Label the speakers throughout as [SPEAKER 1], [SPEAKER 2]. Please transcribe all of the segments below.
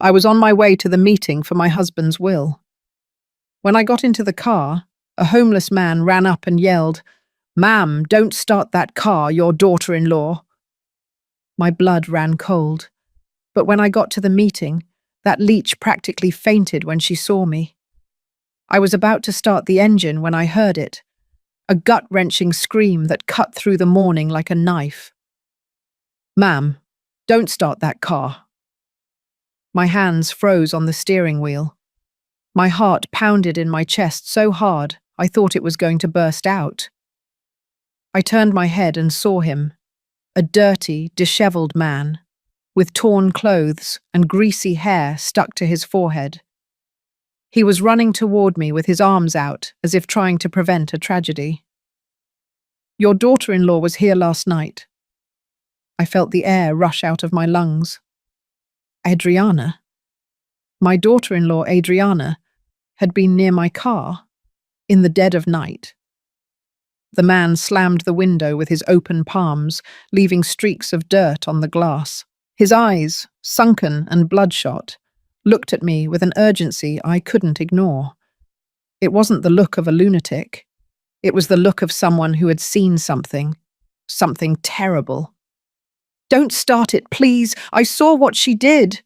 [SPEAKER 1] I was on my way to the meeting for my husband's will. When I got into the car, a homeless man ran up and yelled, "Ma'am, don't start that car, your daughter-in-law." My blood ran cold, but when I got to the meeting, that leech practically fainted when she saw me. I was about to start the engine when I heard it, a gut-wrenching scream that cut through the morning like a knife. "Ma'am, don't start that car." My hands froze on the steering wheel. My heart pounded in my chest so hard I thought it was going to burst out. I turned my head and saw him, a dirty, disheveled man, with torn clothes and greasy hair stuck to his forehead. He was running toward me with his arms out, as if trying to prevent a tragedy. "Your daughter-in-law was here last night." I felt the air rush out of my lungs. Adriana? My daughter-in-law, Adriana, had been near my car, in the dead of night. The man slammed the window with his open palms, leaving streaks of dirt on the glass. His eyes, sunken and bloodshot, looked at me with an urgency I couldn't ignore. It wasn't the look of a lunatic. It was the look of someone who had seen something terrible. "Don't start it, please. I saw what she did."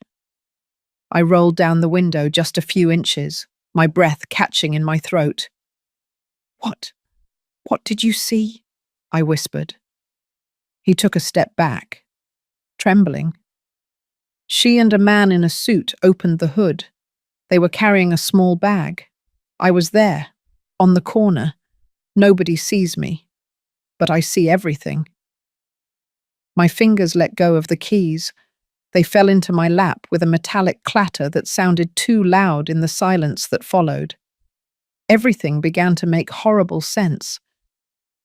[SPEAKER 1] I rolled down the window just a few inches, my breath catching in my throat. What did you see?" I whispered. He took a step back, trembling. She and a man in a suit opened the hood. They were carrying a small bag. I was there, on the corner. Nobody sees me, but I see everything. My fingers let go of the keys. They fell into my lap with a metallic clatter that sounded too loud in the silence that followed. Everything began to make horrible sense.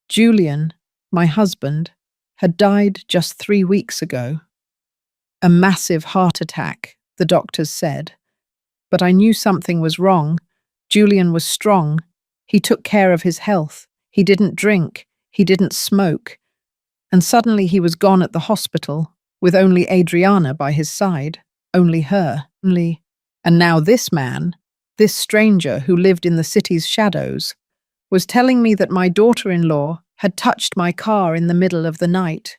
[SPEAKER 1] Julian, my husband, had died just 3 weeks ago. A massive heart attack, the doctors said. But I knew something was wrong. Julian was strong. He took care of his health. He didn't drink. He didn't smoke. And suddenly he was gone at the hospital, with only Adriana by his side. Only her. And now this man, this stranger who lived in the city's shadows, was telling me that my daughter-in-law had touched my car in the middle of the night.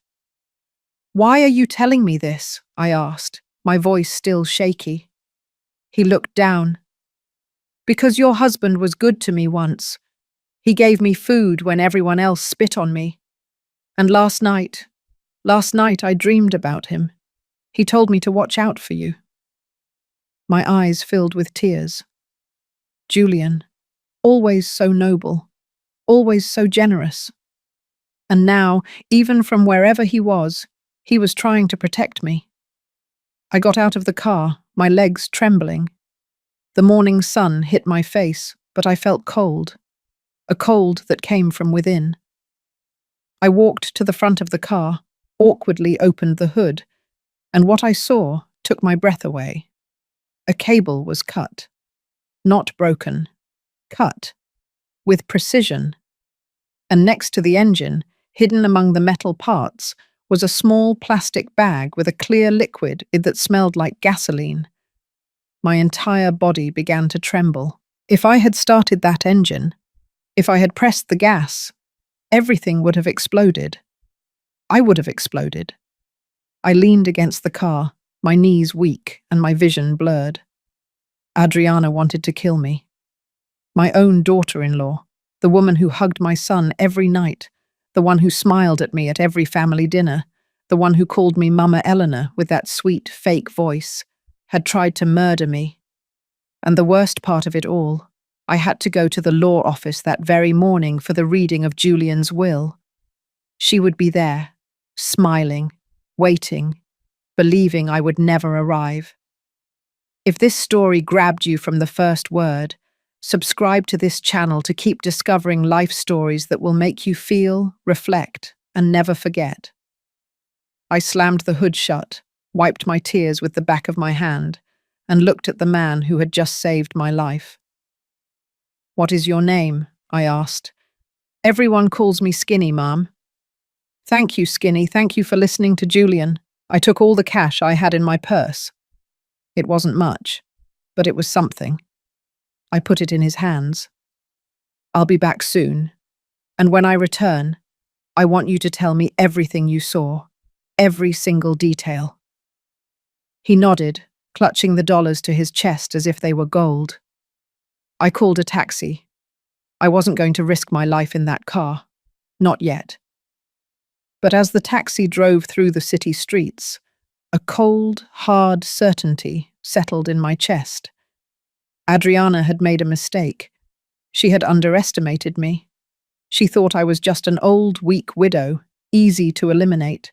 [SPEAKER 1] "Why are you telling me this?" I asked, my voice still shaky. He looked down. "Because your husband was good to me once. He gave me food when everyone else spit on me. And last night I dreamed about him. He told me to watch out for you." My eyes filled with tears. Julian, always so noble, always so generous. And now, even from wherever he was trying to protect me. I got out of the car, my legs trembling. The morning sun hit my face, but I felt cold, a cold that came from within. I walked to the front of the car, awkwardly opened the hood, and what I saw took my breath away. A cable was cut. Not broken. Cut. With precision. And next to the engine, hidden among the metal parts, was a small plastic bag with a clear liquid that smelled like gasoline. My entire body began to tremble. If I had started that engine, if I had pressed the gas, everything would have exploded. I would have exploded. I leaned against the car, my knees weak and my vision blurred. Adriana wanted to kill me. My own daughter-in-law, the woman who hugged my son every night, the one who smiled at me at every family dinner, the one who called me Mama Eleanor with that sweet, fake voice, had tried to murder me. And the worst part of it all, I had to go to the law office that very morning for the reading of Julian's will. She would be there, smiling, waiting, believing I would never arrive. If this story grabbed you from the first word, subscribe to this channel to keep discovering life stories that will make you feel, reflect, and never forget. I slammed the hood shut, wiped my tears with the back of my hand, and looked at the man who had just saved my life. "What is your name?" I asked. "Everyone calls me Skinny, Mom." "Thank you, Skinny. Thank you for listening to Julian. I took all the cash I had in my purse." It wasn't much, but it was something. I put it in his hands. I'll be back soon, and when I return, I want you to tell me everything you saw, every single detail. He nodded, clutching the dollars to his chest as if they were gold. I called a taxi. I wasn't going to risk my life in that car. Not yet. But as the taxi drove through the city streets, a cold, hard certainty settled in my chest. Adriana had made a mistake. She had underestimated me. She thought I was just an old, weak widow, easy to eliminate.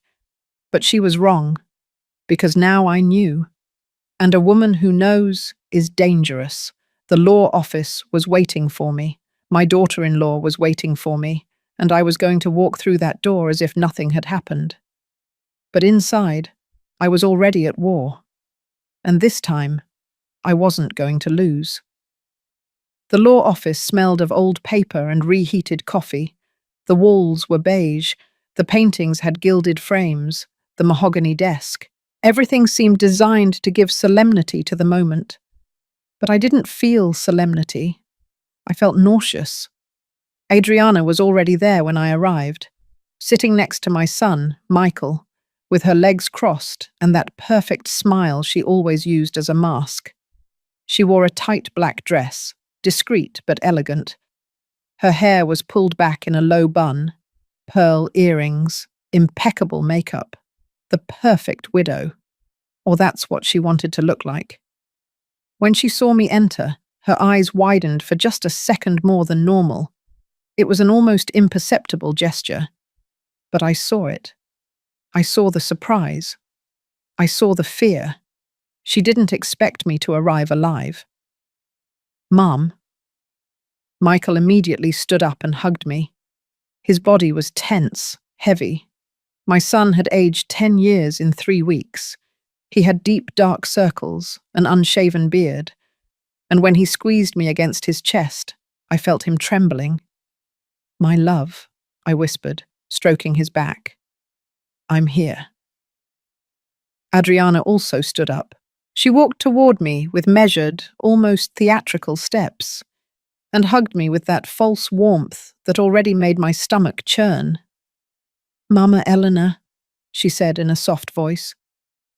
[SPEAKER 1] But she was wrong, because now I knew. And a woman who knows is dangerous. The law office was waiting for me. My daughter-in-law was waiting for me, and I was going to walk through that door as if nothing had happened. But inside, I was already at war. And this time, I wasn't going to lose. The law office smelled of old paper and reheated coffee. The walls were beige. The paintings had gilded frames. The mahogany desk. Everything seemed designed to give solemnity to the moment. But I didn't feel solemnity. I felt nauseous. Adriana was already there when I arrived, sitting next to my son, Michael, with her legs crossed and that perfect smile she always used as a mask. She wore a tight black dress, discreet but elegant. Her hair was pulled back in a low bun, pearl earrings, impeccable makeup. The perfect widow. Or that's what she wanted to look like. When she saw me enter, her eyes widened for just a second more than normal. It was an almost imperceptible gesture. But I saw it. I saw the surprise. I saw the fear. She didn't expect me to arrive alive. Mum. Michael immediately stood up and hugged me. His body was tense, heavy. My son had aged 10 years in 3 weeks. He had deep, dark circles, an unshaven beard, and when he squeezed me against his chest, I felt him trembling. My love, I whispered, stroking his back. I'm here. Adriana also stood up. She walked toward me with measured, almost theatrical steps, and hugged me with that false warmth that already made my stomach churn. Mama Eleanor, she said in a soft voice,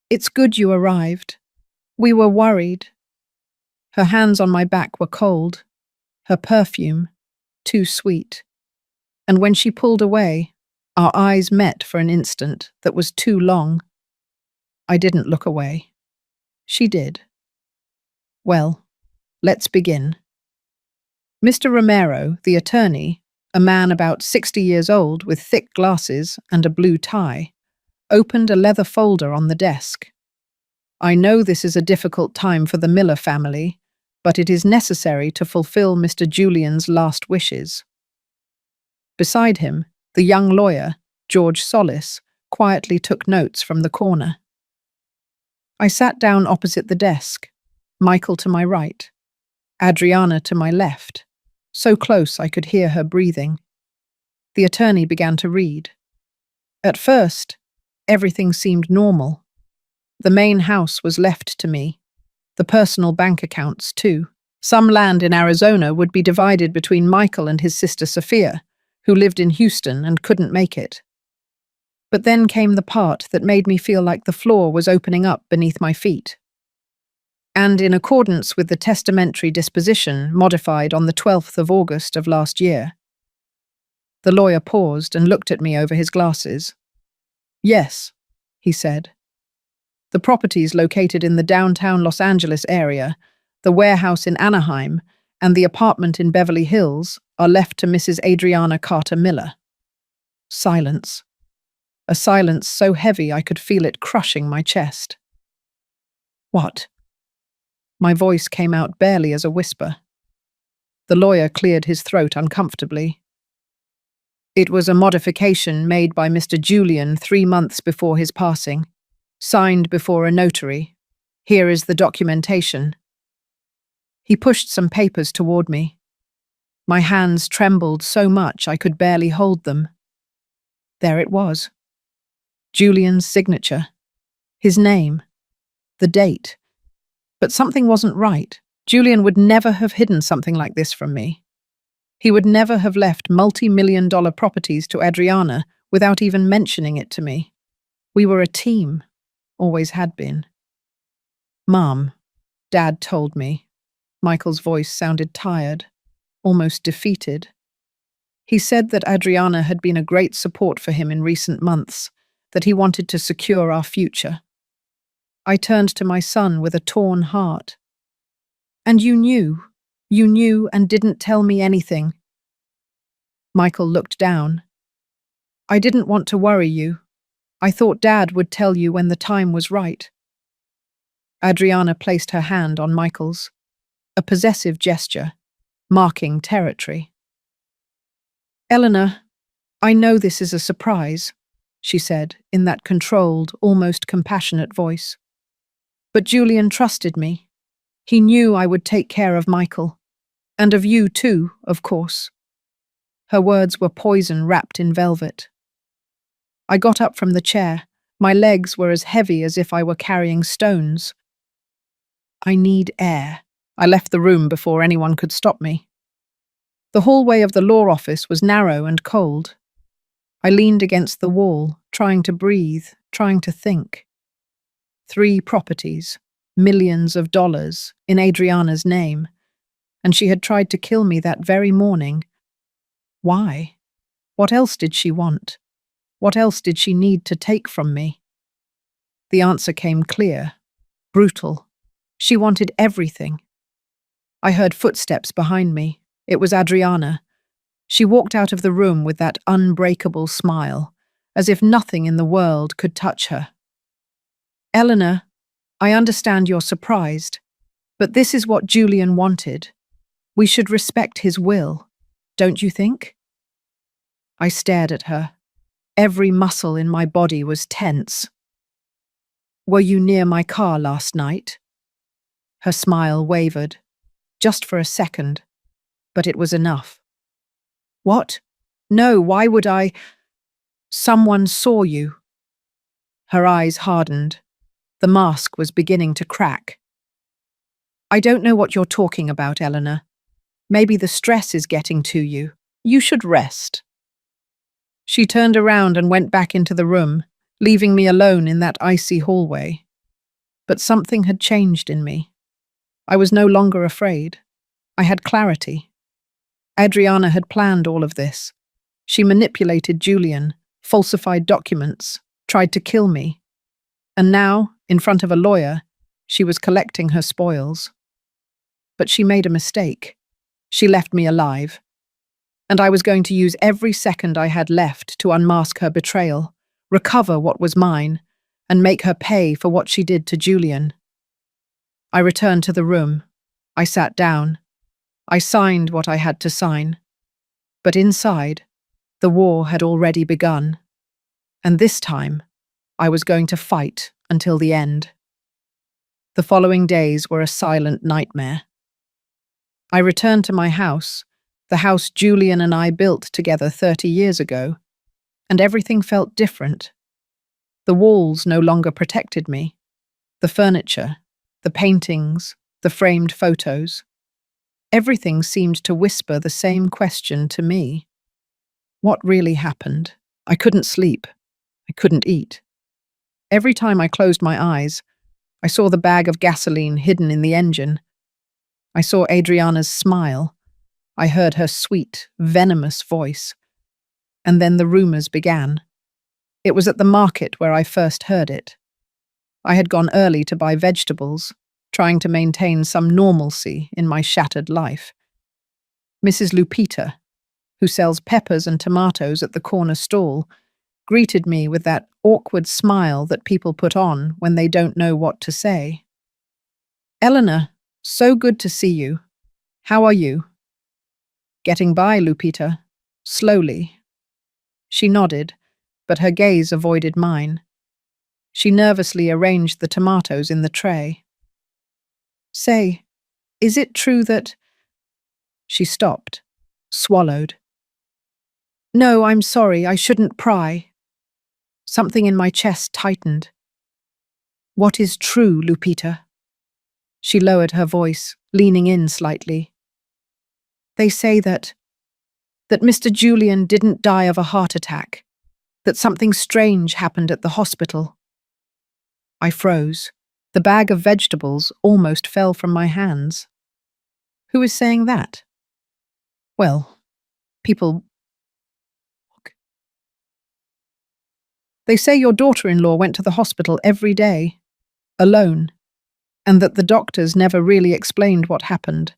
[SPEAKER 1] it's good you arrived. We were worried. Her hands on my back were cold, her perfume too sweet. And when she pulled away, our eyes met for an instant that was too long. I didn't look away. She did. Well, let's begin. Mr. Romero, the attorney, a man about 60 years old with thick glasses and a blue tie, opened a leather folder on the desk. I know this is a difficult time for the Miller family, but it is necessary to fulfill Mr. Julian's last wishes. Beside him, the young lawyer, George Solis, quietly took notes from the corner. I sat down opposite the desk, Michael to my right, Adriana to my left, so close I could hear her breathing. The attorney began to read. At first, everything seemed normal. The main house was left to me, the personal bank accounts too. Some land in Arizona would be divided between Michael and his sister Sophia, who lived in Houston and couldn't make it. But then came the part that made me feel like the floor was opening up beneath my feet. And in accordance with the testamentary disposition modified on the 12th of August of last year. The lawyer paused and looked at me over his glasses. Yes, he said. The properties located in the downtown Los Angeles area, the warehouse in Anaheim, and the apartment in Beverly Hills are left to Mrs. Adriana Carter Miller. Silence. A silence so heavy I could feel it crushing my chest. What? My voice came out barely as a whisper. The lawyer cleared his throat uncomfortably. It was a modification made by Mr. Julian 3 months before his passing, signed before a notary. Here is the documentation. He pushed some papers toward me. My hands trembled so much I could barely hold them. There it was. Julian's signature. His name. The date. But something wasn't right. Julian would never have hidden something like this from me. He would never have left multi-million-dollar properties to Adriana without even mentioning it to me. We were a team, always had been. Mom, Dad told me. Michael's voice sounded tired, almost defeated. He said that Adriana had been a great support for him in recent months, that he wanted to secure our future. I turned to my son with a torn heart. And you knew and didn't tell me anything. Michael looked down. I didn't want to worry you. I thought Dad would tell you when the time was right. Adriana placed her hand on Michael's, a possessive gesture, marking territory. Eleanor, I know this is a surprise, she said in that controlled, almost compassionate voice. But Julian trusted me. He knew I would take care of Michael. And of you too, of course. Her words were poison wrapped in velvet. I got up from the chair. My legs were as heavy as if I were carrying stones. I need air. I left the room before anyone could stop me. The hallway of the law office was narrow and cold. I leaned against the wall, trying to breathe, trying to think. 3 properties, millions of dollars, in Adriana's name, and she had tried to kill me that very morning. Why? What else did she want? What else did she need to take from me? The answer came clear, brutal. She wanted everything. I heard footsteps behind me. It was Adriana. She walked out of the room with that unbreakable smile, as if nothing in the world could touch her. Eleanor, I understand you're surprised, but this is what Julian wanted. We should respect his will, don't you think? I stared at her. Every muscle in my body was tense. Were you near my car last night? Her smile wavered, just for a second, but it was enough. What? No, why would I? Someone saw you. Her eyes hardened. The mask was beginning to crack. I don't know what you're talking about, Eleanor. Maybe the stress is getting to you. You should rest. She turned around and went back into the room, leaving me alone in that icy hallway. But something had changed in me. I was no longer afraid. I had clarity. Adriana had planned all of this. She manipulated Julian, falsified documents, tried to kill me. And now, in front of a lawyer, she was collecting her spoils. But she made a mistake. She left me alive. And I was going to use every second I had left to unmask her betrayal, recover what was mine, and make her pay for what she did to Julian. I returned to the room. I sat down. I signed what I had to sign. But inside, the war had already begun. And this time, I was going to fight until the end. The following days were a silent nightmare. I returned to my house, the house Julian and I built together 30 years ago, and everything felt different. The walls no longer protected me. The furniture, the paintings, the framed photos. Everything seemed to whisper the same question to me. What really happened? I couldn't sleep. I couldn't eat. Every time I closed my eyes, I saw the bag of gasoline hidden in the engine. I saw Adriana's smile. I heard her sweet, venomous voice. And then the rumors began. It was at the market where I first heard it. I had gone early to buy vegetables, trying to maintain some normalcy in my shattered life. Mrs. Lupita, who sells peppers and tomatoes at the corner stall, greeted me with that awkward smile that people put on when they don't know what to say. Eleanor, so good to see you. How are you? Getting by, Lupita. Slowly. She nodded, but her gaze avoided mine. She nervously arranged the tomatoes in the tray. Say, is it true that… She stopped, swallowed. No, I'm sorry, I shouldn't pry. Something in my chest tightened. What is true, Lupita? She lowered her voice, leaning in slightly. They say that Mr. Julian didn't die of a heart attack, that something strange happened at the hospital. I froze. The bag of vegetables almost fell from my hands. Who is saying that? Well, people. They say your daughter-in-law went to the hospital every day, alone, and that the doctors never really explained what happened.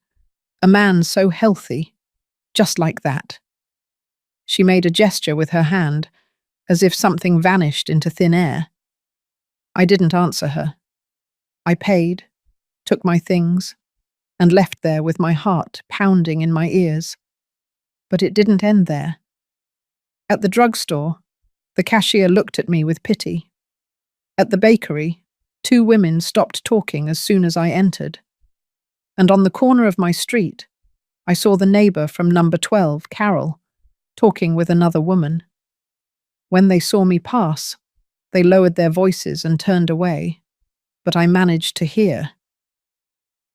[SPEAKER 1] A man so healthy, just like that. She made a gesture with her hand, as if something vanished into thin air. I didn't answer her. I paid, took my things, and left there with my heart pounding in my ears. But it didn't end there. At the drugstore, the cashier looked at me with pity. At the bakery, 2 women stopped talking as soon as I entered. And on the corner of my street, I saw the neighbor from number 12, Carol, talking with another woman. When they saw me pass, they lowered their voices and turned away, but I managed to hear.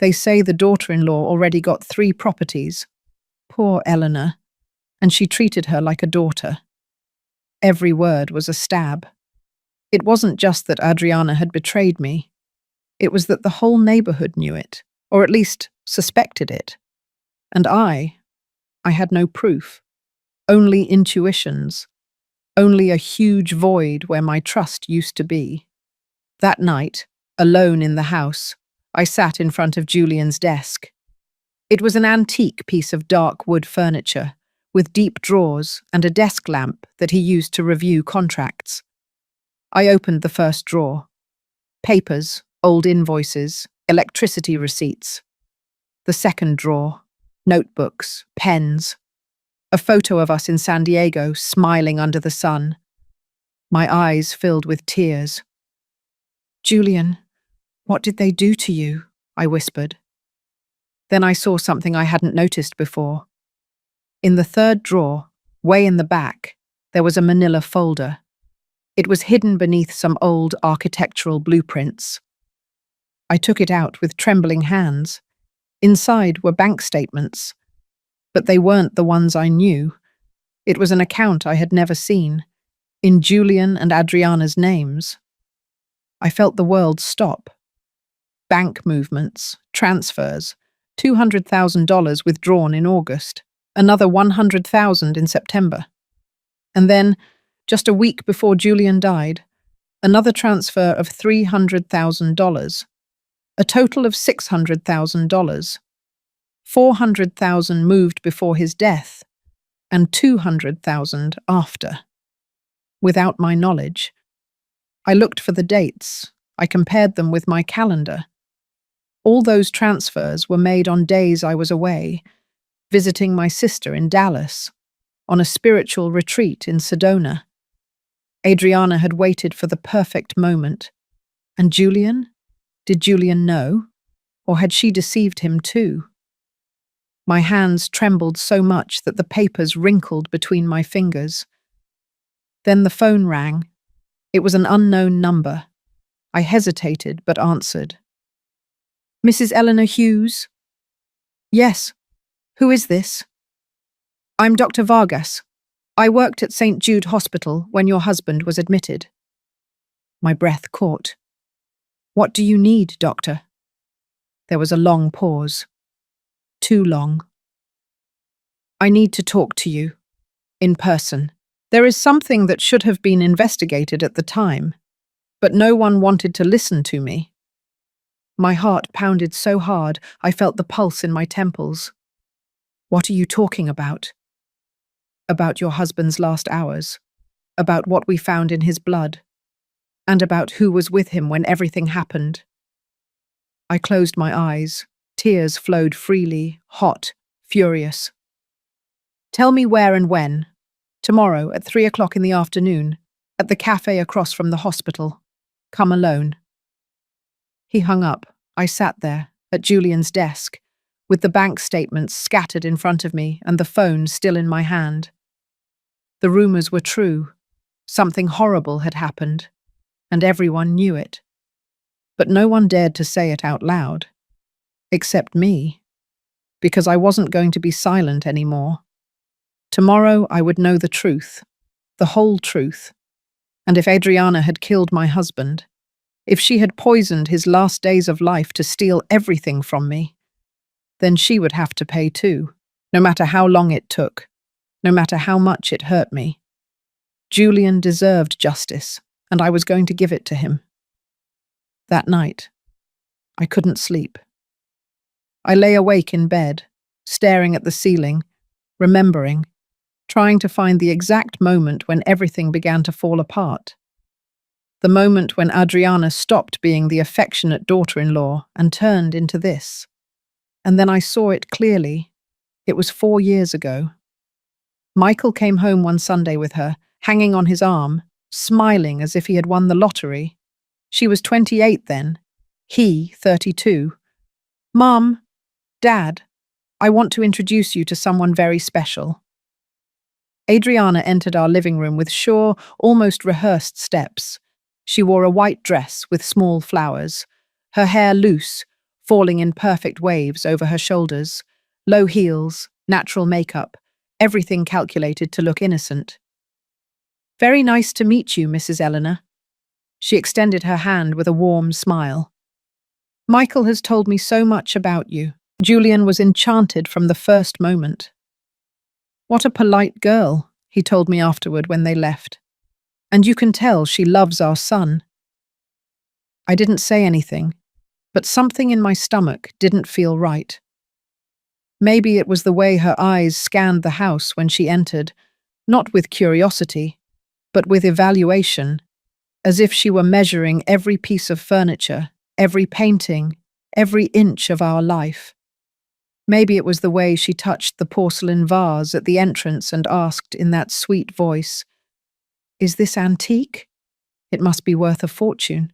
[SPEAKER 1] They say the daughter-in-law already got 3 properties. Poor Eleanor, and she treated her like a daughter. Every word was a stab. It wasn't just that Adriana had betrayed me. It was that the whole neighborhood knew it, or at least suspected it. And I had no proof, only intuitions, only a huge void where my trust used to be. That night, alone in the house, I sat in front of Julian's desk. It was an antique piece of dark wood furniture, with deep drawers and a desk lamp that he used to review contracts. I opened the first drawer. Papers, old invoices, electricity receipts. The second drawer, notebooks, pens. A photo of us in San Diego, smiling under the sun. My eyes filled with tears. Julian, what did they do to you? I whispered. Then I saw something I hadn't noticed before. In the third drawer, way in the back, there was a manila folder. It was hidden beneath some old architectural blueprints. I took it out with trembling hands. Inside were bank statements, but they weren't the ones I knew. It was an account I had never seen, in Julian and Adriana's names. I felt the world stop. Bank movements, transfers, $200,000 withdrawn in August, another $100,000 in September. And then, just a week before Julian died, another transfer of $300,000, a total of $600,000. $400,000 moved before his death, and $200,000 after. Without my knowledge, I looked for the dates. I compared them with my calendar. All those transfers were made on days I was away, visiting my sister in Dallas, on a spiritual retreat in Sedona. Adriana had waited for the perfect moment. And Julian? Did Julian know? Or had she deceived him too? My hands trembled so much that the papers wrinkled between my fingers. Then the phone rang. It was an unknown number. I hesitated but answered. Mrs. Eleanor Hughes? Yes. Who is this? I'm Dr. Vargas. I worked at St. Jude Hospital when your husband was admitted. My breath caught. What do you need, doctor? There was a long pause. Too long. I need to talk to you. In person. There is something that should have been investigated at the time, but no one wanted to listen to me. My heart pounded so hard I felt the pulse in my temples. What are you talking about? About your husband's last hours, about what we found in his blood, and about who was with him when everything happened. I closed my eyes. Tears flowed freely, hot, furious. Tell me where and when. Tomorrow at 3 o'clock in the afternoon, at the cafe across from the hospital. Come alone. He hung up. I sat there, at Julian's desk, with the bank statements scattered in front of me and the phone still in my hand. The rumors were true. Something horrible had happened, and everyone knew it. But no one dared to say it out loud. except me, because I wasn't going to be silent anymore. Tomorrow I would know the truth, the whole truth. And if Adriana had killed my husband, if she had poisoned his last days of life to steal everything from me, then she would have to pay too, no matter how long it took, no matter how much it hurt me. Julian deserved justice, and I was going to give it to him. That night, I couldn't sleep. I lay awake in bed, staring at the ceiling, remembering, trying to find the exact moment when everything began to fall apart. The moment when Adriana stopped being the affectionate daughter-in-law and turned into this. And then I saw it clearly. It was 4 years ago. Michael came home one Sunday with her, hanging on his arm, smiling as if he had won the lottery. She was 28 then, he 32. "Mom, Dad, I want to introduce you to someone very special." Adriana entered our living room with sure, almost rehearsed steps. She wore a white dress with small flowers, her hair loose, falling in perfect waves over her shoulders, low heels, natural makeup, everything calculated to look innocent. "Very nice to meet you, Mrs. Eleanor." She extended her hand with a warm smile. "Michael has told me so much about you." Julian was enchanted from the first moment. "What a polite girl," he told me afterward when they left. "And you can tell she loves our son." I didn't say anything, but something in my stomach didn't feel right. Maybe it was the way her eyes scanned the house when she entered, not with curiosity, but with evaluation, as if she were measuring every piece of furniture, every painting, every inch of our life. Maybe it was the way she touched the porcelain vase at the entrance and asked in that sweet voice, "Is this antique? It must be worth a fortune."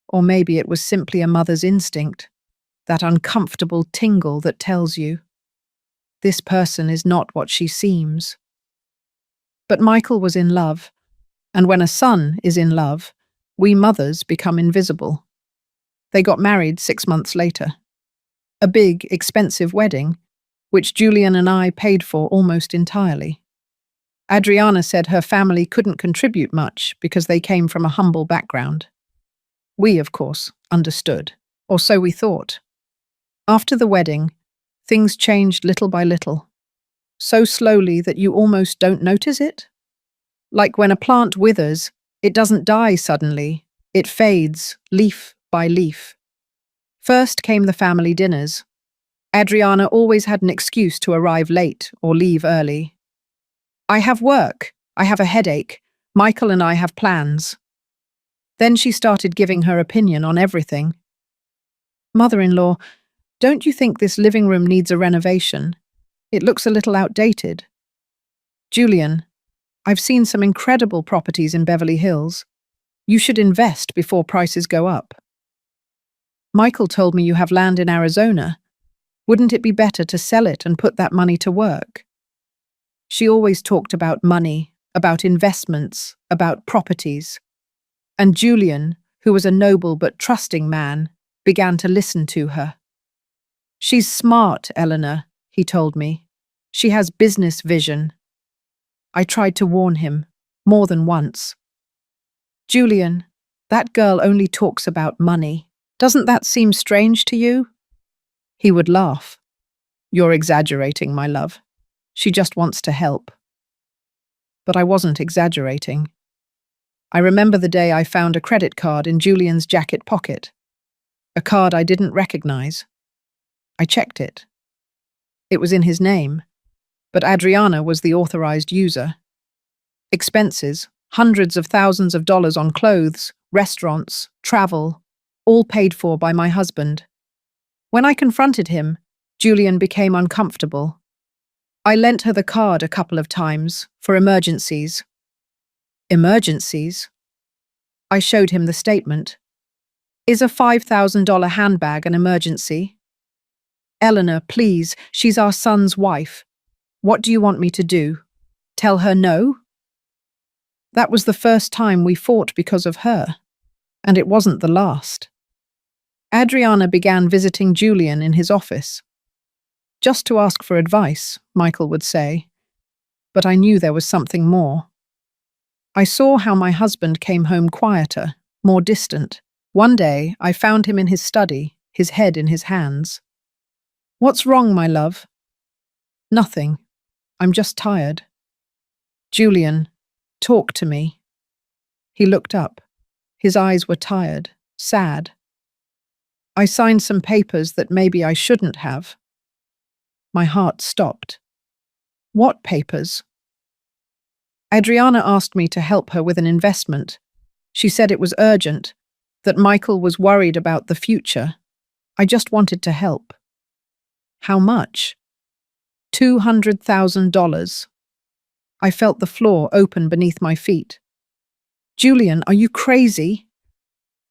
[SPEAKER 1] Or maybe it was simply a mother's instinct, that uncomfortable tingle that tells you, this person is not what she seems. But Michael was in love, and when a son is in love, we mothers become invisible. They got married 6 months later. A big, expensive wedding, which Julian and I paid for almost entirely. Adriana said her family couldn't contribute much because they came from a humble background. We, of course, understood, or so we thought. After the wedding, things changed little by little, so slowly that you almost don't notice it. Like when a plant withers, it doesn't die suddenly, it fades, leaf by leaf. First came the family dinners. Adriana always had an excuse to arrive late or leave early. "I have work, I have a headache, Michael and I have plans." Then she started giving her opinion on everything. "Mother-in-law, don't you think this living room needs a renovation? It looks a little outdated." "Julian, I've seen some incredible properties in Beverly Hills. You should invest before prices go up." "Michael told me you have land in Arizona. Wouldn't it be better to sell it and put that money to work?" She always talked about money, about investments, about properties. And Julian, who was a noble but trusting man, began to listen to her. "She's smart, Eleanor," he told me. "She has business vision." I tried to warn him, more than once. "Julian, that girl only talks about money. Doesn't that seem strange to you?" He would laugh. "You're exaggerating, my love. She just wants to help." But I wasn't exaggerating. I remember the day I found a credit card in Julian's jacket pocket. A card I didn't recognize. I checked it. It was in his name, but Adriana was the authorized user. Expenses, hundreds of thousands of dollars on clothes, restaurants, travel, all paid for by my husband. When I confronted him, Julian became uncomfortable. I lent her the card a couple of times, for emergencies. Emergencies? I showed him the statement. "Is a $5,000 handbag an emergency?" "Eleanor, please, she's our son's wife. What do you want me to do? Tell her no?" That was the first time we fought because of her, and it wasn't the last. Adriana began visiting Julian in his office. Just to ask for advice, Michael would say, but I knew there was something more. I saw how my husband came home quieter, more distant. One day, I found him in his study, his head in his hands. "What's wrong, my love?" "Nothing. I'm just tired." "Julian, talk to me." He looked up. His eyes were tired, sad. "I signed some papers that maybe I shouldn't have." My heart stopped. "What papers?" "Adriana asked me to help her with an investment. She said it was urgent, that Michael was worried about the future. I just wanted to help." "How much?" $200,000. I felt the floor open beneath my feet. "Julian, are you crazy?"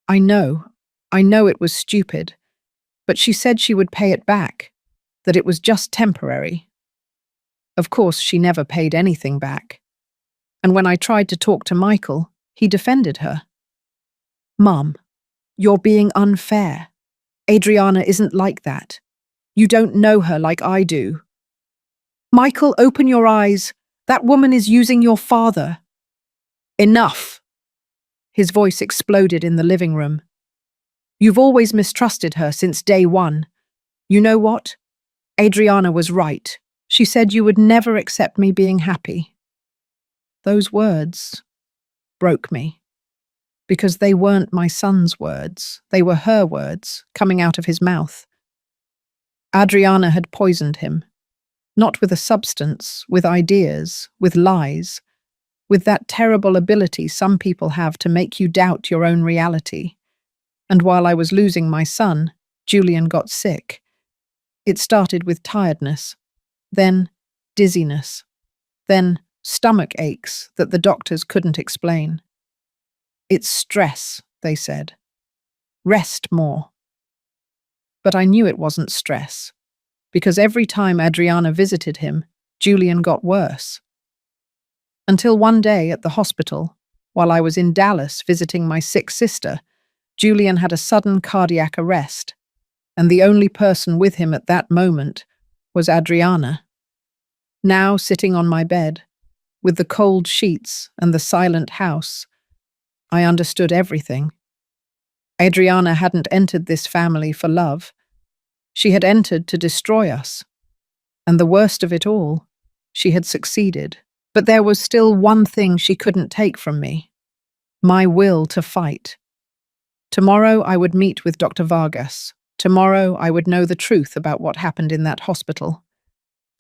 [SPEAKER 1] I know it was stupid, but she said she would pay it back, that it was just temporary. Of course, she never paid anything back. And when I tried to talk to Michael, he defended her. "Mum, you're being unfair. Adriana isn't like that. You don't know her like I do." "Michael, open your eyes. That woman is using your father." "Enough." His voice exploded in the living room. "You've always mistrusted her since day one. You know what? Adriana was right. She said you would never accept me being happy." Those words broke me, because they weren't my son's words. They were her words, coming out of his mouth. Adriana had poisoned him, not with a substance, with ideas, with lies, with that terrible ability some people have to make you doubt your own reality. And while I was losing my son, Julian got sick. It started with tiredness, then dizziness, then stomach aches that the doctors couldn't explain. "It's stress," they said. "Rest more." But I knew it wasn't stress, because every time Adriana visited him, Julian got worse. Until one day at the hospital, while I was in Dallas visiting my sick sister, Julian had a sudden cardiac arrest, and the only person with him at that moment was Adriana. Now sitting on my bed, with the cold sheets and the silent house, I understood everything. Adriana hadn't entered this family for love. She had entered to destroy us. And the worst of it all, she had succeeded. But there was still one thing she couldn't take from me: my will to fight. Tomorrow I would meet with Dr. Vargas. Tomorrow I would know the truth about what happened in that hospital.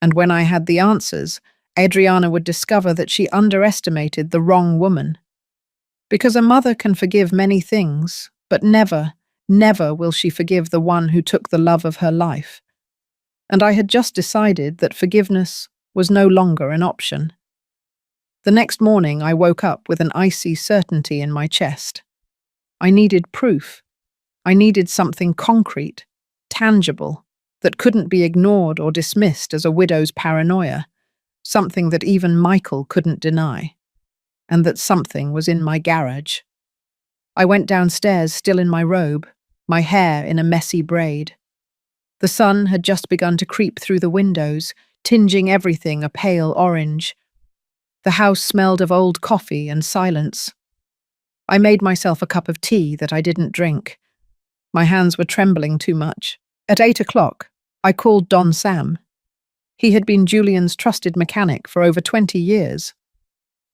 [SPEAKER 1] And when I had the answers, Adriana would discover that she underestimated the wrong woman. Because a mother can forgive many things, but never, never will she forgive the one who took the love of her life. And I had just decided that forgiveness was no longer an option. The next morning I woke up with an icy certainty in my chest. I needed proof. I needed something concrete, tangible, that couldn't be ignored or dismissed as a widow's paranoia, something that even Michael couldn't deny. And that something was in my garage. I went downstairs still in my robe, my hair in a messy braid. The sun had just begun to creep through the windows, tinging everything a pale orange. The house smelled of old coffee and silence. I made myself a cup of tea that I didn't drink. My hands were trembling too much. At 8 o'clock, I called Don Sam. He had been Julian's trusted mechanic for over 20 years.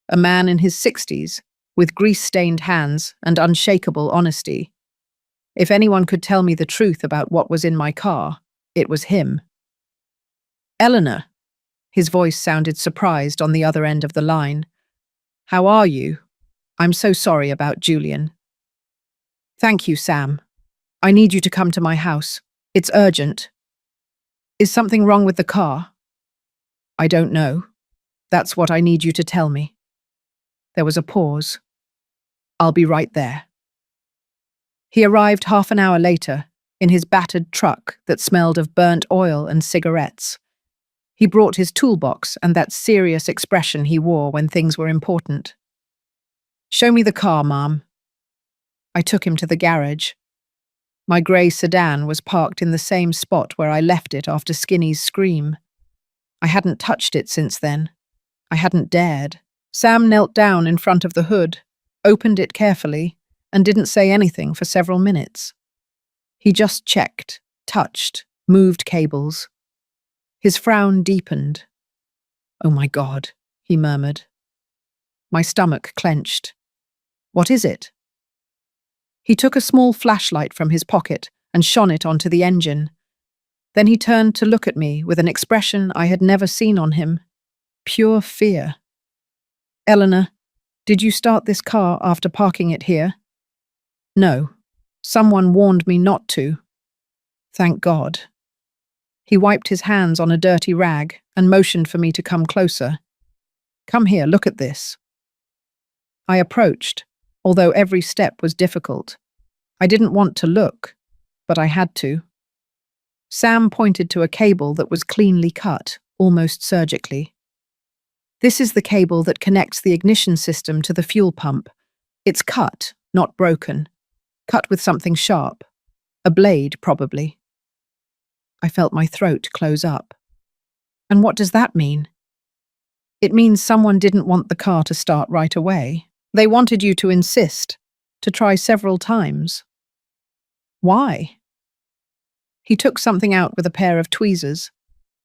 [SPEAKER 1] A man in his 60s, with grease-stained hands and unshakable honesty. If anyone could tell me the truth about what was in my car, it was him. "Eleanor," his voice sounded surprised on the other end of the line. "How are you? I'm so sorry about Julian." "Thank you, Sam. I need you to come to my house. It's urgent." "Is something wrong with the car?" "I don't know. That's what I need you to tell me." There was a pause. "I'll be right there." He arrived half an hour later, in his battered truck that smelled of burnt oil and cigarettes. He brought his toolbox and that serious expression he wore when things were important. "Show me the car, Mom." I took him to the garage. My grey sedan was parked in the same spot where I left it after Skinny's scream. I hadn't touched it since then. I hadn't dared. Sam knelt down in front of the hood, opened it carefully, and didn't say anything for several minutes. He just checked, touched, moved cables. His frown deepened. "Oh my God," he murmured. My stomach clenched. "What is it?" He took a small flashlight from his pocket and shone it onto the engine. Then he turned to look at me with an expression I had never seen on him. Pure fear. "Eleanor, did you start this car after parking it here?" "No. Someone warned me not to." "Thank God." He wiped his hands on a dirty rag and motioned for me to come closer. "Come here, look at this." I approached, although every step was difficult. I didn't want to look, but I had to. Sam pointed to a cable that was cleanly cut, almost surgically. "This is the cable that connects the ignition system to the fuel pump. It's cut, not broken. Cut with something sharp. A blade, probably." I felt my throat close up. "And what does that mean?" "It means someone didn't want the car to start right away. They wanted you to insist, to try several times." "Why?" He took something out with a pair of tweezers.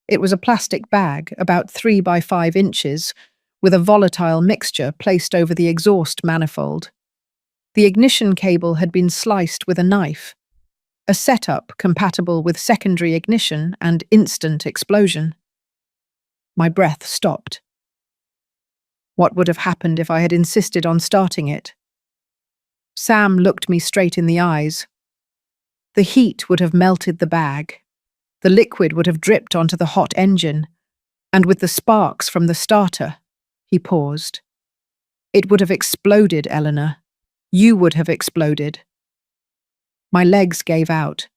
[SPEAKER 1] It was a plastic bag, about 3 by 5 inches, with a volatile mixture placed over the exhaust manifold. The ignition cable had been sliced with a knife, a setup compatible with secondary ignition and instant explosion. My breath stopped. What would have happened if I had insisted on starting it? Sam looked me straight in the eyes. The heat would have melted the bag. The liquid would have dripped onto the hot engine, and with the sparks from the starter, he paused. "It would have exploded, Eleanor. You would have exploded." My legs gave out.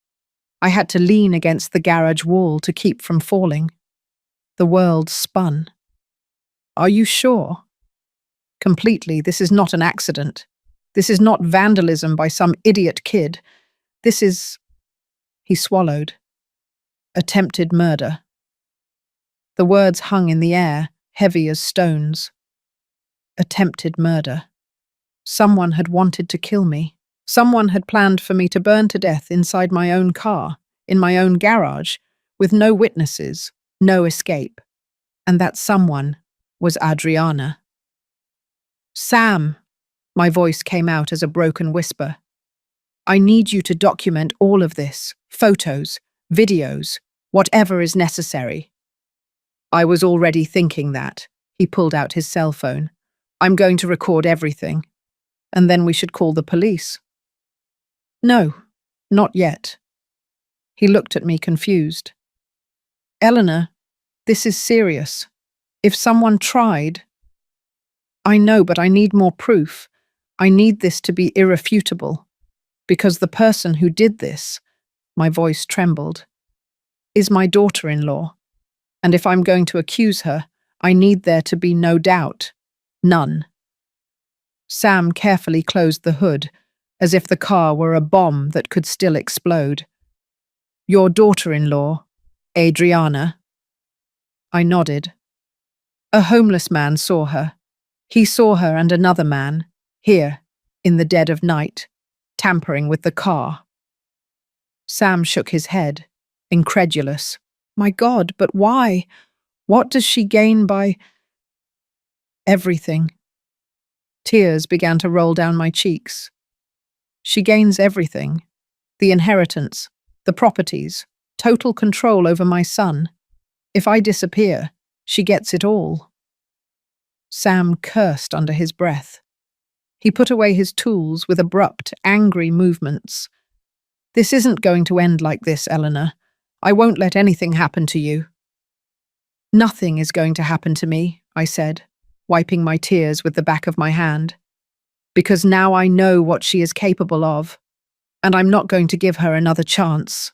[SPEAKER 1] I had to lean against the garage wall to keep from falling. The world spun. "Are you sure?" "Completely. This is not an accident. This is not vandalism by some idiot kid. This is—" He swallowed. "Attempted murder." The words hung in the air, heavy as stones. Attempted murder. Someone had wanted to kill me. Someone had planned for me to burn to death inside my own car, in my own garage, with no witnesses, no escape. And that someone was Adriana. "Sam," my voice came out as a broken whisper. "I need you to document all of this, photos, videos, whatever is necessary." I was already thinking that. He pulled out his cell phone. "I'm going to record everything. And then we should call the police." "No, not yet." He looked at me confused. "Eleanor, this is serious. If someone tried—" "I know, but I need more proof. I need this to be irrefutable. Because the person who did this," my voice trembled, "is my daughter-in-law. And if I'm going to accuse her, I need there to be no doubt. None." Sam carefully closed the hood, as if the car were a bomb that could still explode. "Your daughter-in-law, Adriana." I nodded. "A homeless man saw her. He saw her and another man, here, in the dead of night, tampering with the car." Sam shook his head, incredulous. "My God, but why? What does she gain by—" "Everything." Tears began to roll down my cheeks. "She gains everything. The inheritance, the properties, total control over my son. If I disappear, she gets it all." Sam cursed under his breath. He put away his tools with abrupt, angry movements. "This isn't going to end like this, Eleanor. I won't let anything happen to you." "Nothing is going to happen to me," I said, wiping my tears with the back of my hand. "Because now I know what she is capable of, and I'm not going to give her another chance."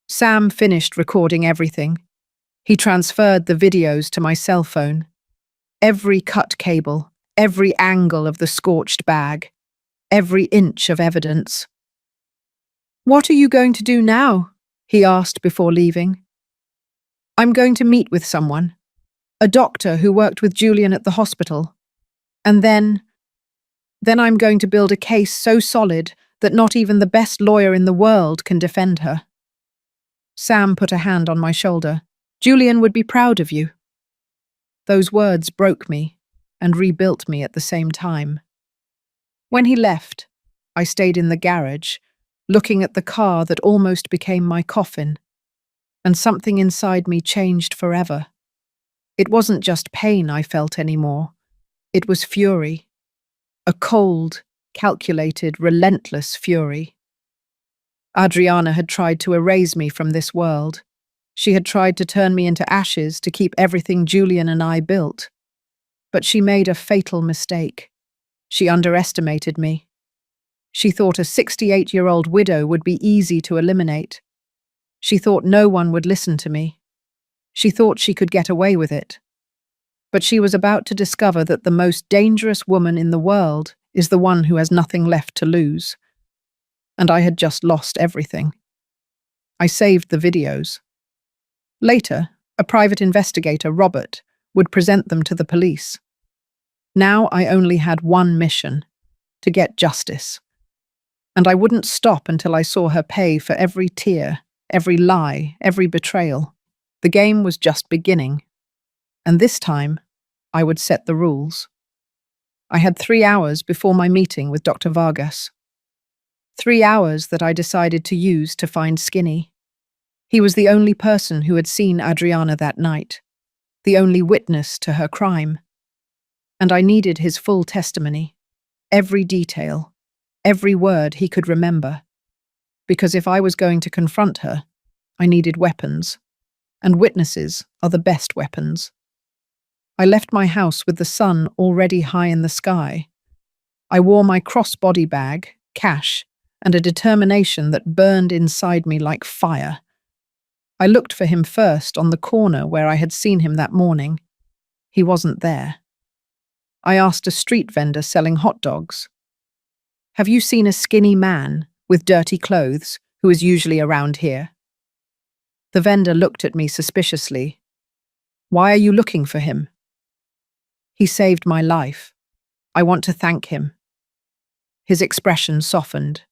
[SPEAKER 1] Sam finished recording everything. He transferred the videos to my cell phone. Every cut cable, every angle of the scorched bag, every inch of evidence. What are you going to do now? He asked before leaving. I'm going to meet with someone, a doctor who worked with Julian at the hospital. And then I'm going to build a case so solid that not even the best lawyer in the world can defend her. Sam put a hand on my shoulder. Julian would be proud of you. Those words broke me and rebuilt me at the same time. When he left, I stayed in the garage, looking at the car that almost became my coffin, and something inside me changed forever. It wasn't just pain I felt anymore. It was fury. A cold, calculated, relentless fury. Adriana had tried to erase me from this world. She had tried to turn me into ashes to keep everything Julian and I built. But she made a fatal mistake. She underestimated me. She thought a 68-year-old widow would be easy to eliminate. She thought no one would listen to me. She thought she could get away with it. But she was about to discover that the most dangerous woman in the world is the one who has nothing left to lose. And I had just lost everything. I saved the videos. Later, a private investigator, Robert, would present them to the police. Now I only had one mission: to get justice. And I wouldn't stop until I saw her pay for every tear, every lie, every betrayal. The game was just beginning. And this time, I would set the rules. I had 3 hours before my meeting with Dr. Vargas. 3 hours that I decided to use to find Skinny. He was the only person who had seen Adriana that night, the only witness to her crime. And I needed his full testimony, every detail, every word he could remember. Because if I was going to confront her, I needed weapons. And witnesses are the best weapons. I left my house with the sun already high in the sky. I wore my crossbody bag, cash, and a determination that burned inside me like fire. I looked for him first on the corner where I had seen him that morning. He wasn't there. I asked a street vendor selling hot dogs, "Have you seen a skinny man with dirty clothes who is usually around here?" The vendor looked at me suspiciously. "Why are you looking for him?" "He saved my life. I want to thank him." His expression softened.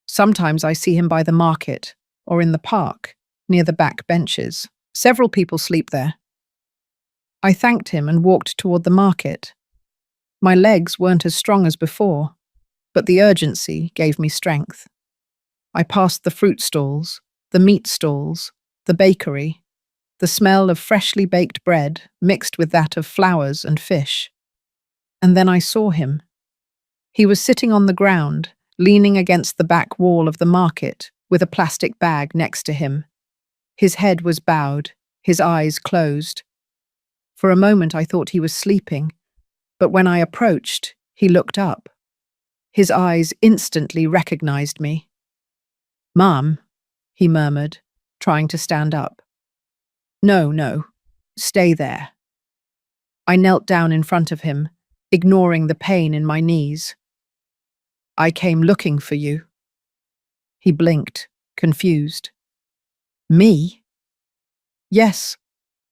[SPEAKER 1] "Sometimes I see him by the market or in the park, near the back benches. Several people sleep there." I thanked him and walked toward the market. My legs weren't as strong as before, but the urgency gave me strength. I passed the fruit stalls, the meat stalls, the bakery, the smell of freshly baked bread mixed with that of flowers and fish. And then I saw him. He was sitting on the ground, leaning against the back wall of the market, with a plastic bag next to him. His head was bowed, his eyes closed. For a moment I thought he was sleeping, but when I approached, he looked up. His eyes instantly recognized me. "Mom," he murmured, trying to stand up. No, stay there." I knelt down in front of him, ignoring the pain in my knees. "I came looking for you." He blinked, confused. "Me?" "Yes.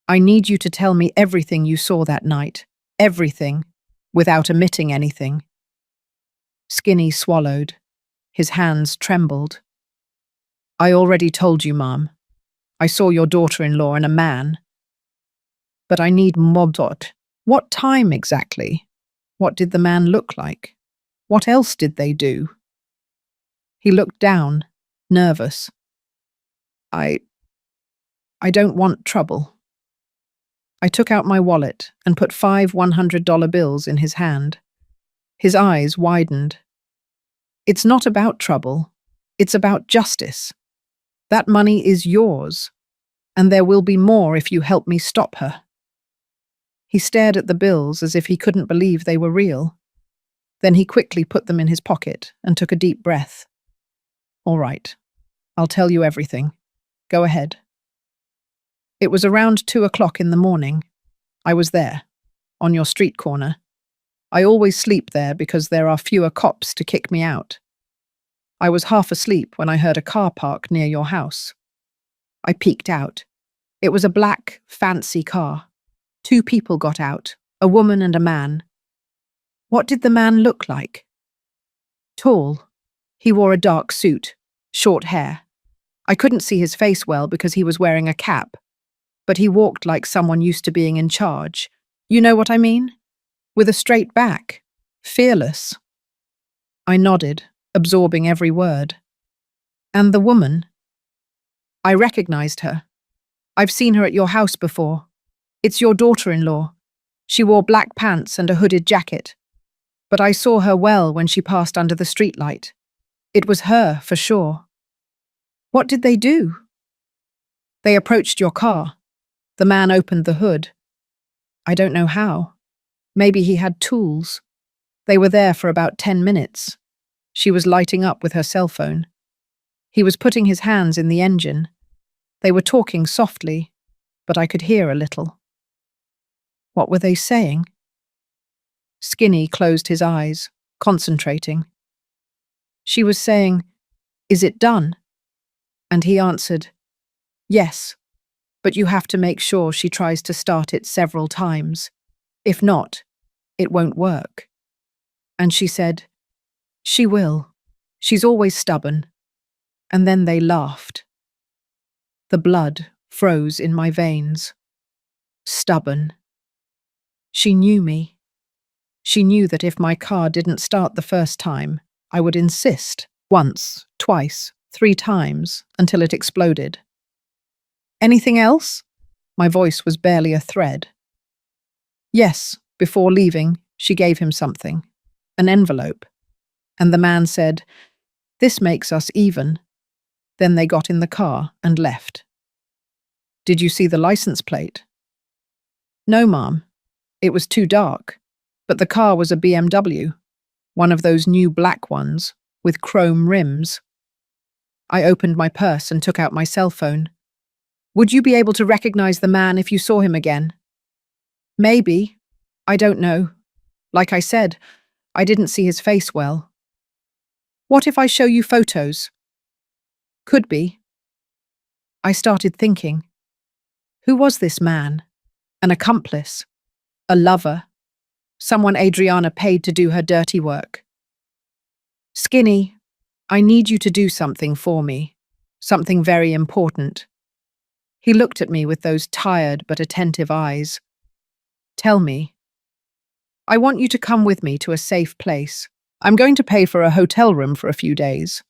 [SPEAKER 1] I need you to tell me everything you saw that night. Everything, without omitting anything." Skinny swallowed. His hands trembled. "I already told you, Mom. I saw your daughter-in-law and a man. But I need more. What time exactly? What did the man look like? What else did they do?" He looked down, nervous. I don't want trouble." I took out my wallet and put 5 $100 bills in his hand. His eyes widened. "It's not about trouble. It's about justice. That money is yours, and there will be more if you help me stop her." He stared at the bills as if he couldn't believe they were real. Then he quickly put them in his pocket and took a deep breath. "All right, I'll tell you everything. Go ahead." It was around 2 o'clock in the morning. I was there, on your street corner. I always sleep there because there are fewer cops to kick me out. I was half asleep when I heard a car park near your house. I peeked out. It was a black, fancy car. 2 people got out, a woman and a man. What did the man look like? Tall. He wore a dark suit, short hair. I couldn't see his face well because he was wearing a cap, but he walked like someone used to being in charge. You know what I mean? With a straight back. Fearless. I nodded, absorbing every word. And the woman? I recognized her. I've seen her at your house before. It's your daughter-in-law. She wore black pants and a hooded jacket. But I saw her well when she passed under the streetlight. It was her, for sure. What did they do? They approached your car. The man opened the hood. I don't know how. Maybe he had tools. They were there for about 10 minutes. She was lighting up with her cell phone. He was putting his hands in the engine. They were talking softly, but I could hear a little. What were they saying? Skinny closed his eyes, concentrating. She was saying, "Is it done?" And he answered, "Yes, but you have to make sure she tries to start it several times. If not, it won't work." And she said, "She will. She's always stubborn." And then they laughed. The blood froze in my veins. Stubborn. She knew me. She knew that if my car didn't start the first time, I would insist, once, twice, 3 times, until it exploded. Anything else? My voice was barely a thread. Yes, before leaving, she gave him something, an envelope. And the man said, "This makes us even." Then they got in the car and left. Did you see the license plate? No, Mom. It was too dark. But the car was a BMW, one of those new black ones, with chrome rims. I opened my purse and took out my cell phone. Would you be able to recognize the man if you saw him again? Maybe. I don't know. Like I said, I didn't see his face well. What if I show you photos? Could be. I started thinking. Who was this man? An accomplice? A lover? Someone Adriana paid to do her dirty work? Skinny, I need you to do something for me. Something very important. He looked at me with those tired but attentive eyes. Tell me. I want you to come with me to a safe place. I'm going to pay for a hotel room for a few days.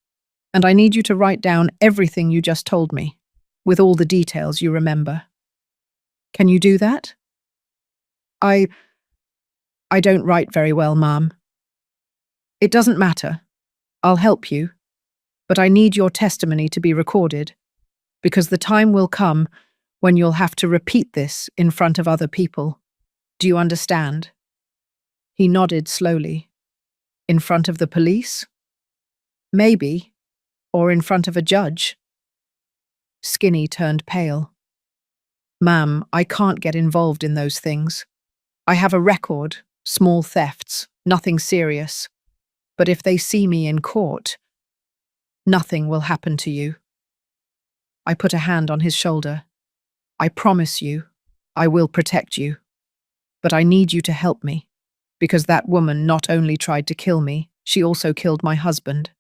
[SPEAKER 1] And I need you to write down everything you just told me, with all the details you remember. Can you do that? I don't write very well, Mom. It doesn't matter. I'll help you. But I need your testimony to be recorded, because the time will come when you'll have to repeat this in front of other people. Do you understand? He nodded slowly. In front of the police? Maybe. Or in front of a judge. Skinny turned pale. Ma'am, I can't get involved in those things. I have a record, small thefts, nothing serious. But if they see me in court, nothing will happen to you. I put a hand on his shoulder. I promise you, I will protect you. But I need you to help me, because that woman not only tried to kill me, she also killed my husband.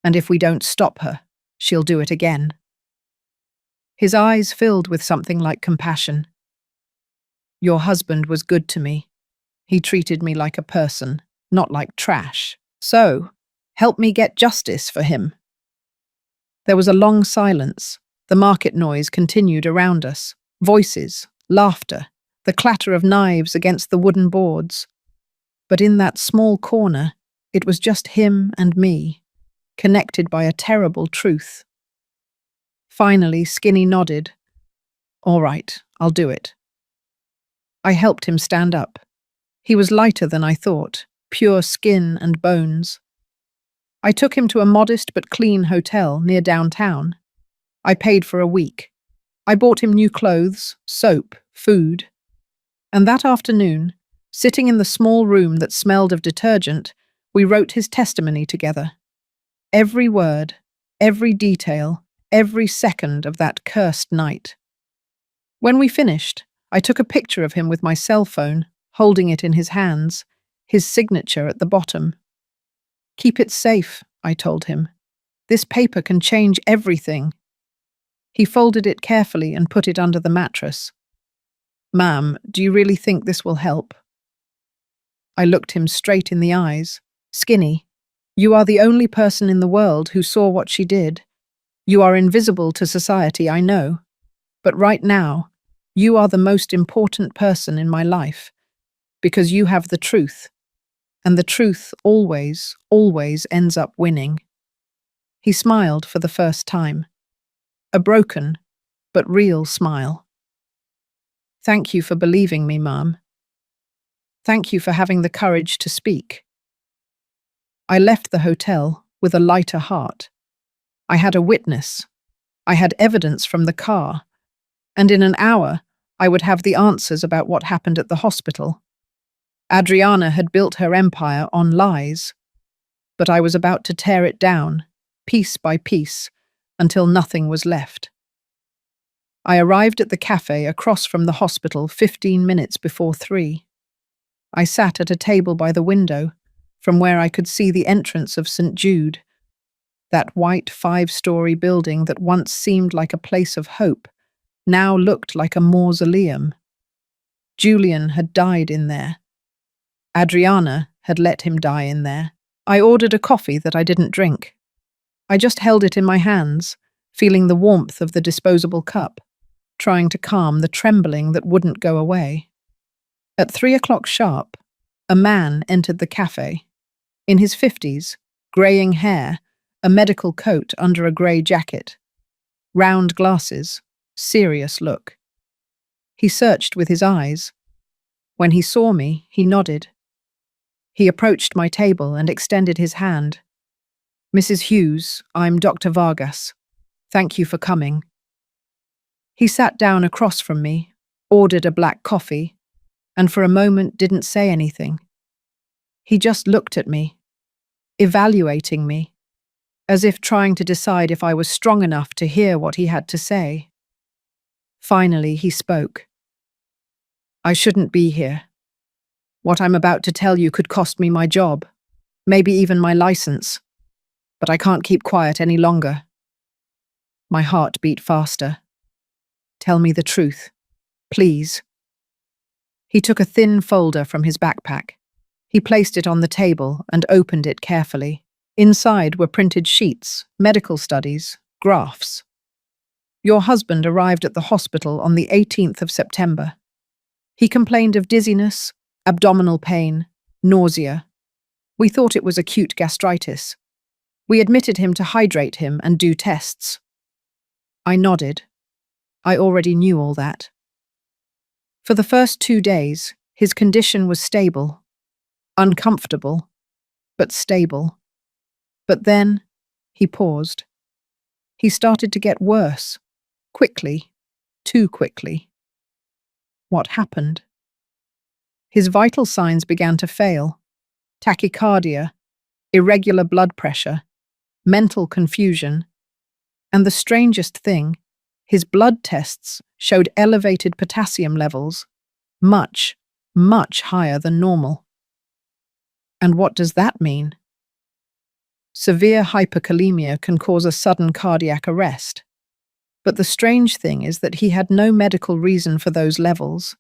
[SPEAKER 1] And if we don't stop her, she'll do it again. His eyes filled with something like compassion. Your husband was good to me. He treated me like a person, not like trash. So, help me get justice for him. There was a long silence. The market noise continued around us. Voices, laughter, the clatter of knives against the wooden boards. But in that small corner, it was just him and me, connected by a terrible truth. Finally, Skinny nodded. All right, I'll do it. I helped him stand up. He was lighter than I thought, pure skin and bones. I took him to a modest but clean hotel near downtown. I paid for a week. I bought him new clothes, soap, food. And that afternoon, sitting in the small room that smelled of detergent, we wrote his testimony together. Every word, every detail, every second of that cursed night. When we finished, I took a picture of him with my cell phone, holding it in his hands, his signature at the bottom. "Keep it safe," I told him. "This paper can change everything." He folded it carefully and put it under the mattress. "Ma'am, do you really think this will help?" I looked him straight in the eyes. "Skinny, you are the only person in the world who saw what she did. You are invisible to society, I know. But right now, you are the most important person in my life, because you have the truth, and the truth always, always ends up winning." He smiled for the first time. A broken, but real smile. "Thank you for believing me, Ma'am. Thank you for having the courage to speak." I left the hotel with a lighter heart. I had a witness. I had evidence from the car. And in an hour, I would have the answers about what happened at the hospital. Adriana had built her empire on lies, but I was about to tear it down, piece by piece, until nothing was left. I arrived at the cafe across from the hospital 15 minutes before 3. I sat at a table by the window, from where I could see the entrance of St. Jude, that white 5-story building that once seemed like a place of hope, now looked like a mausoleum. Julian had died in there. Adriana had let him die in there. I ordered a coffee that I didn't drink. I just held it in my hands, feeling the warmth of the disposable cup, trying to calm the trembling that wouldn't go away. At 3 o'clock sharp, a man entered the cafe. In his 50s, greying hair, a medical coat under a grey jacket. Round glasses, serious look. He searched with his eyes. When he saw me, he nodded. He approached my table and extended his hand. "Mrs. Hughes, I'm Dr. Vargas. Thank you for coming." He sat down across from me, ordered a black coffee, and for a moment didn't say anything. He just looked at me, evaluating me, as if trying to decide if I was strong enough to hear what he had to say. Finally, he spoke. "I shouldn't be here. What I'm about to tell you could cost me my job, maybe even my license, but I can't keep quiet any longer." My heart beat faster. "Tell me the truth, please." He took a thin folder from his backpack. He placed it on the table and opened it carefully. Inside were printed sheets, medical studies, graphs. "Your husband arrived at the hospital on the 18th of September. He complained of dizziness, abdominal pain, nausea. We thought it was acute gastritis. We admitted him to hydrate him and do tests." I nodded. I already knew all that. For the first 2 days, his condition was stable. Uncomfortable, but stable. But then, he paused. He started to get worse. Quickly. Too quickly. What happened? His vital signs began to fail. Tachycardia, irregular blood pressure, mental confusion, and the strangest thing, his blood tests showed elevated potassium levels, much, much higher than normal. And what does that mean? Severe hyperkalemia can cause a sudden cardiac arrest. But the strange thing is that he had no medical reason for those levels.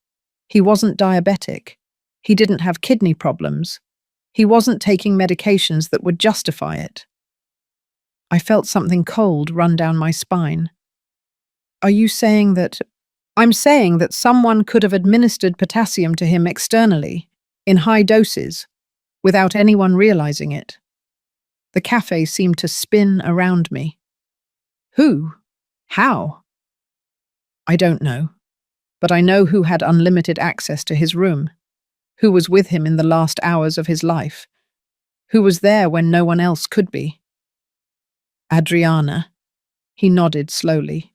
[SPEAKER 1] He wasn't diabetic. He didn't have kidney problems. He wasn't taking medications that would justify it. I felt something cold run down my spine. "Are you saying that—" "I'm saying that someone could have administered potassium to him externally, in high doses, without anyone realizing it." The cafe seemed to spin around me. "Who? How?" "I don't know, but I know who had unlimited access to his room, who was with him in the last hours of his life, who was there when no one else could be." "Adriana." He nodded slowly.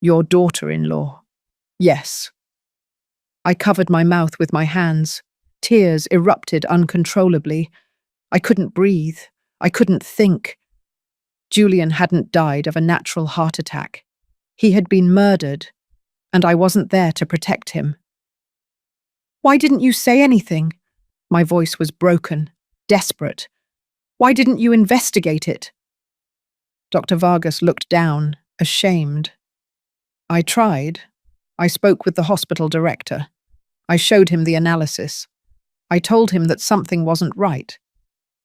[SPEAKER 1] "Your daughter-in-law." "Yes." I covered my mouth with my hands. Tears erupted uncontrollably. I couldn't breathe. I couldn't think. Julian hadn't died of a natural heart attack. He had been murdered, and I wasn't there to protect him. Why didn't you say anything? My voice was broken, desperate. Why didn't you investigate it? Dr. Vargas looked down, ashamed. I tried. I spoke with the hospital director. I showed him the analysis. I told him that something wasn't right.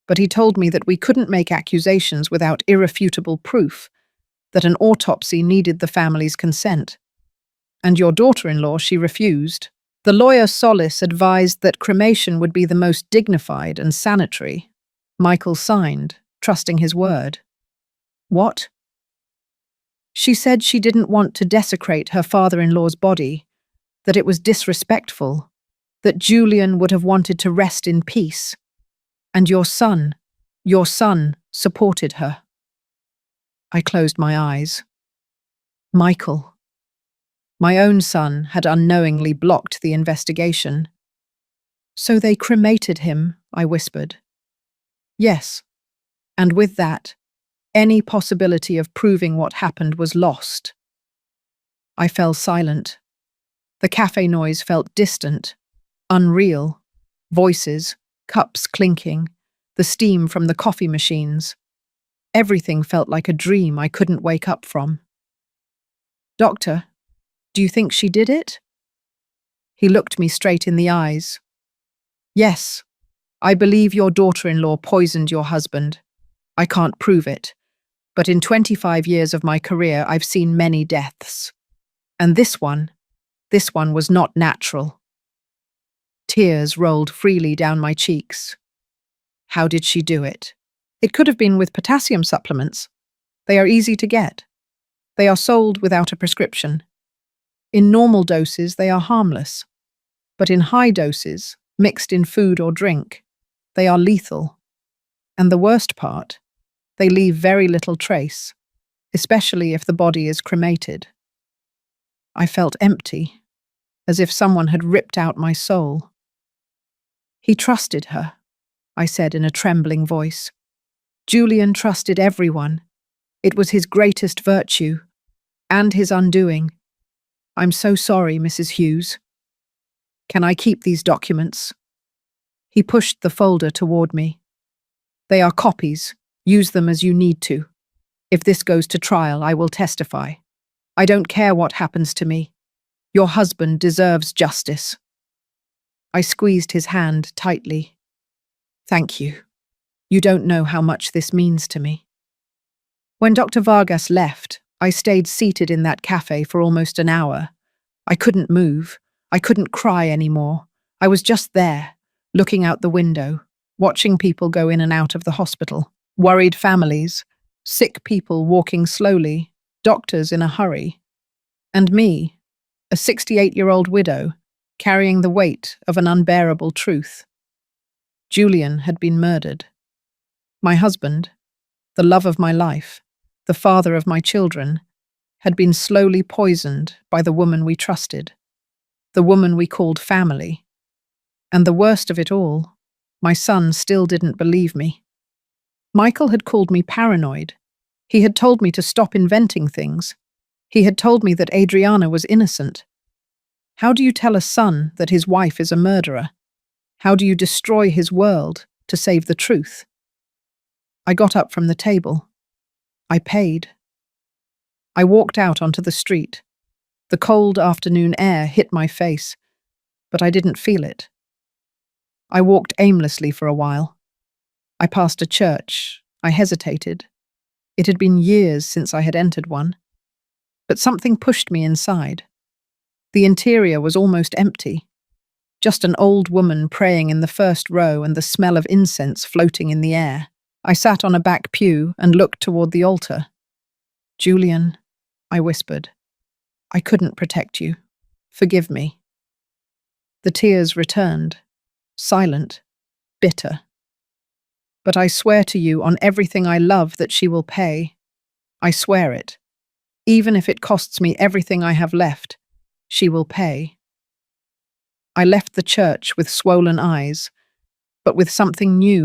[SPEAKER 1] But he told me that we couldn't make accusations without irrefutable proof, that an autopsy needed the family's consent. And your daughter-in-law, she refused. The lawyer Solis advised that cremation would be the most dignified and sanitary. Michael signed, trusting his word. What? She said she didn't want to desecrate her father-in-law's body, that it was disrespectful, that Julian would have wanted to rest in peace. And your son supported her. I closed my eyes. Michael. My own son had unknowingly blocked the investigation. So they cremated him, I whispered. Yes, and with that, any possibility of proving what happened was lost. I fell silent. The cafe noise felt distant, unreal. Voices, cups clinking, the steam from the coffee machines. Everything felt like a dream I couldn't wake up from. Doctor, do you think she did it? He looked me straight in the eyes. Yes, I believe your daughter-in-law poisoned your husband. I can't prove it, but in 25 years of my career I've seen many deaths. And this one was not natural. Tears rolled freely down my cheeks. How did she do it? It could have been with potassium supplements. They are easy to get. They are sold without a prescription. In normal doses, they are harmless. But in high doses, mixed in food or drink, they are lethal. And the worst part, they leave very little trace, especially if the body is cremated. I felt empty, as if someone had ripped out my soul. He trusted her, I said in a trembling voice. Julian trusted everyone. It was his greatest virtue, and his undoing. I'm so sorry, Mrs. Hughes. Can I keep these documents? He pushed the folder toward me. They are copies. Use them as you need to. If this goes to trial, I will testify. I don't care what happens to me. Your husband deserves justice. I squeezed his hand tightly. Thank you. You don't know how much this means to me. When Dr. Vargas left, I stayed seated in that cafe for almost an hour. I couldn't move. I couldn't cry anymore. I was just there, looking out the window, watching people go in and out of the hospital, worried families, sick people walking slowly, doctors in a hurry, and me, a 68-year-old widow, carrying the weight of an unbearable truth. Julian had been murdered. My husband, the love of my life, the father of my children, had been slowly poisoned by the woman we trusted, the woman we called family. And the worst of it all, my son still didn't believe me. Michael had called me paranoid. He had told me to stop inventing things. He had told me that Adriana was innocent. How do you tell a son that his wife is a murderer? How do you destroy his world to save the truth? I got up from the table. I paid. I walked out onto the street. The cold afternoon air hit my face, but I didn't feel it. I walked aimlessly for a while. I passed a church. I hesitated. It had been years since I had entered one. But something pushed me inside. The interior was almost empty. Just an old woman praying in the first row and the smell of incense floating in the air. I sat on a back pew and looked toward the altar. Julian, I whispered, I couldn't protect you. Forgive me. The tears returned, silent, bitter. But I swear to you on everything I love that she will pay. I swear it. Even if it costs me everything I have left, she will pay. I left the church with swollen eyes, but with something new